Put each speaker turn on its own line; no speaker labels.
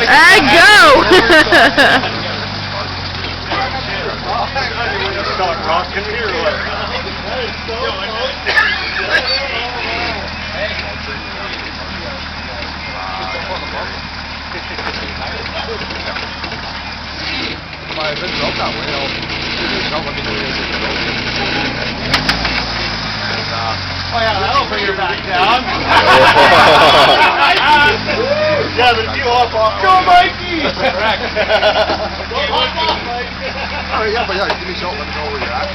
I go!
Start rocking here,
I've been up that way. Don't let me know
oh yeah, that'll bring her back down. Yeah, but if you hop off. Go, Mikey! Go hop off, Mike.
Oh yeah, but yeah, give me a shot, let me know where you're at.